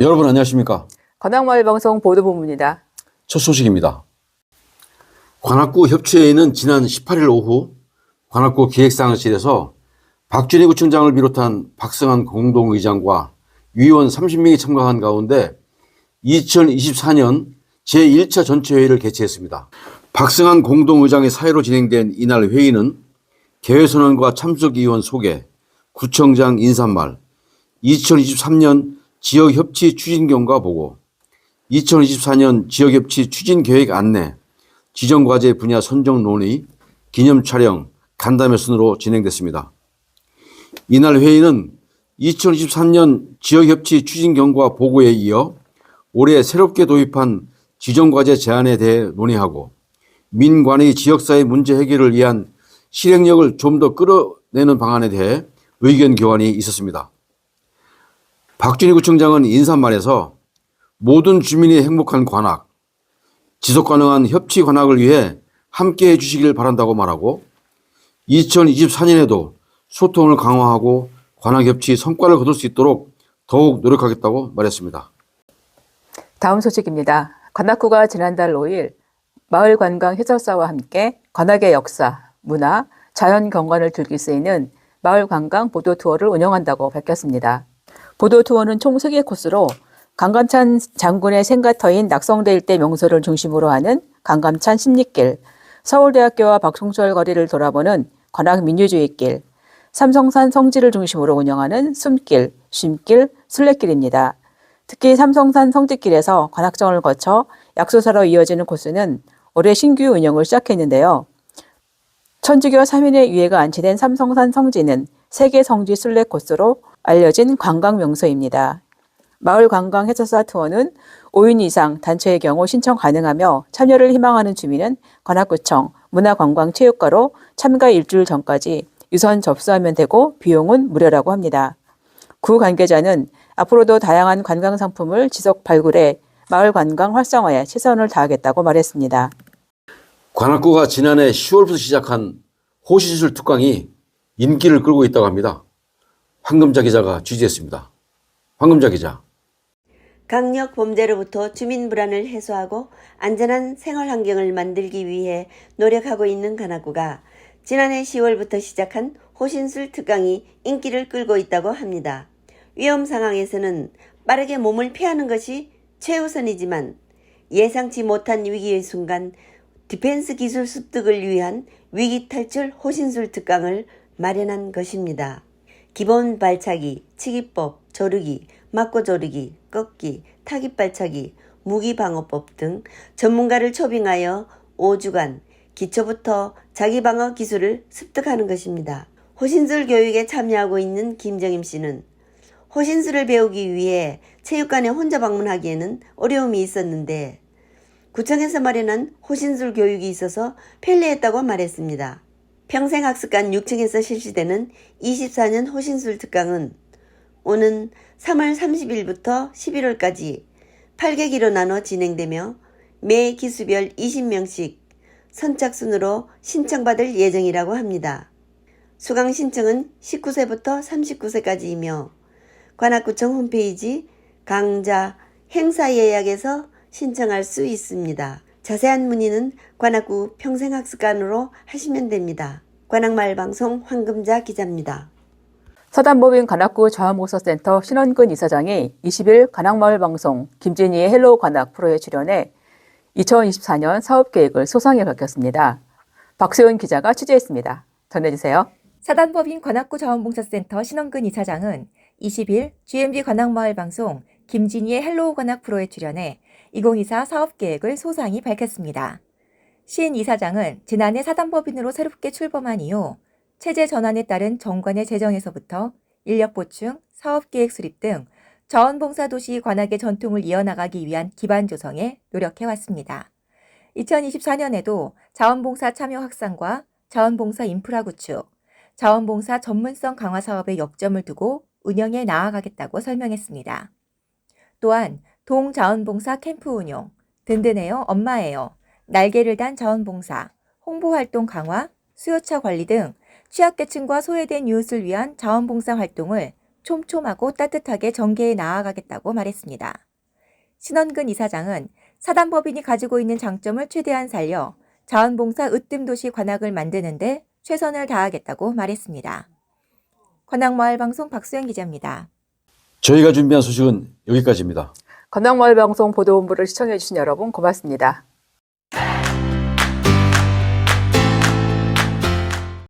여러분 안녕하십니까? 관악마을방송 보도본부입니다. 첫 소식입니다. 관악구 협치회의는 지난 18일 오후 관악구 기획사무실에서 박준희 구청장을 비롯한 박성한 공동의장과 위원 30명이 참가한 가운데 2024년 제1차 전체회의를 개최했습니다. 박성한 공동의장의 사회로 진행된 이날 회의는 개회선언과 참석위원 소개, 구청장 인사말, 2023년 지역협치 추진경과 보고, 2024년 지역협치 추진계획 안내, 지정과제 분야 선정 논의, 기념 촬영, 간담회 순으로 진행됐습니다. 이날 회의는 2023년 지역협치 추진경과 보고에 이어 올해 새롭게 도입한 지정과제 제안에 대해 논의하고 민관의 지역사회 문제 해결을 위한 실행력을 좀 더 끌어내는 방안에 대해 의견 교환이 있었습니다. 박준희 구청장은 인사말에서 모든 주민이 행복한 관악, 지속가능한 협치 관악을 위해 함께해 주시길 바란다고 말하고 2024년에도 소통을 강화하고 관악협치 성과를 거둘 수 있도록 더욱 노력하겠다고 말했습니다. 다음 소식입니다. 관악구가 지난달 5일 마을관광해설사와 함께 관악의 역사, 문화, 자연 경관을 즐길 수 있는 마을관광 보도투어를 운영한다고 밝혔습니다. 보도투어는 총 3개 코스로 강감찬 장군의 생가터인 낙성대 일대 명소를 중심으로 하는 강감찬 십리길, 서울대학교와 박송철 거리를 돌아보는 관악 민주주의길, 삼성산 성지를 중심으로 운영하는 숨길, 쉼길, 순례길입니다. 특히 삼성산 성지길에서 관악정을 거쳐 약소사로 이어지는 코스는 올해 신규 운영을 시작했는데요. 천주교 3인의 유해가 안치된 삼성산 성지는 세계 성지 순례 코스로 알려진 관광 명소입니다. 마을 관광 해설사 투어는 5인 이상 단체의 경우 신청 가능하며 참여를 희망하는 주민은 관악구청 문화관광체육과로 참가 일주일 전까지 유선 접수하면 되고 비용은 무료라고 합니다. 구 관계자는 앞으로도 다양한 관광 상품을 지속 발굴해 마을 관광 활성화에 최선을 다하겠다고 말했습니다. 관악구가 지난해 10월부터 시작한 호시술 특강이 인기를 끌고 있다고 합니다. 황금자 기자가 취재했습니다. 황금자 기자. 강력 범죄로부터 주민 불안을 해소하고 안전한 생활 환경을 만들기 위해 노력하고 있는 관악구가 지난해 10월부터 시작한 호신술 특강이 인기를 끌고 있다고 합니다. 위험 상황에서는 빠르게 몸을 피하는 것이 최우선이지만 예상치 못한 위기의 순간 디펜스 기술 습득을 위한 위기 탈출 호신술 특강을 마련한 것입니다. 기본 발차기, 치기법, 조르기, 맞고 조르기, 꺾기, 타깃 발차기, 무기 방어법 등 전문가를 초빙하여 5주간 기초부터 자기 방어 기술을 습득하는 것입니다. 호신술 교육에 참여하고 있는 김정임 씨는 호신술을 배우기 위해 체육관에 혼자 방문하기에는 어려움이 있었는데 구청에서 마련한 호신술 교육이 있어서 편리했다고 말했습니다. 평생학습관 6층에서 실시되는 24년 호신술 특강은 오는 3월 30일부터 11월까지 8계기로 나눠 진행되며 매 기수별 20명씩 선착순으로 신청받을 예정이라고 합니다. 수강 신청은 19세부터 39세까지이며 관악구청 홈페이지 강좌 행사 예약에서 신청할 수 있습니다. 자세한 문의는 관악구 평생학습관으로 하시면 됩니다. 관악마을방송 황금자 기자입니다. 서단법인 관악구 자원봉사센터 신원근 이사장이 20일 관악마을방송 김진희의 헬로우 관악 프로에 출연해 2024년 사업계획을 소상히 밝혔습니다. 박세훈 기자가 취재했습니다. 전해주세요. 사단법인 관악구 자원봉사센터 신원근 이사장은 20일 GMB 관악마을방송 김진희의 헬로우 관악 프로에 출연해 2024 사업계획을 소상히 밝혔습니다. 신 이사장은 지난해 사단법인으로 새롭게 출범한 이후 체제 전환에 따른 정관의 재정에서부터 인력 보충, 사업계획 수립 등 자원봉사도시 관악의 전통을 이어나가기 위한 기반 조성에 노력해왔습니다. 2024년에도 자원봉사 참여 확산과 자원봉사 인프라 구축, 자원봉사 전문성 강화 사업에 역점을 두고 운영해 나아가겠다고 설명했습니다. 또한 동자원봉사 캠프 운용, 든든해요 엄마예요, 날개를 단 자원봉사, 홍보활동 강화, 수요차 관리 등 취약계층과 소외된 이웃을 위한 자원봉사 활동을 촘촘하고 따뜻하게 전개해 나아가겠다고 말했습니다. 신원근 이사장은 사단법인이 가지고 있는 장점을 최대한 살려 자원봉사 으뜸도시 관악을 만드는데 최선을 다하겠다고 말했습니다. 관악마을방송 박수영 기자입니다. 저희가 준비한 소식은 여기까지입니다. 관악마을방송 보도본부를 시청해주신 여러분 고맙습니다.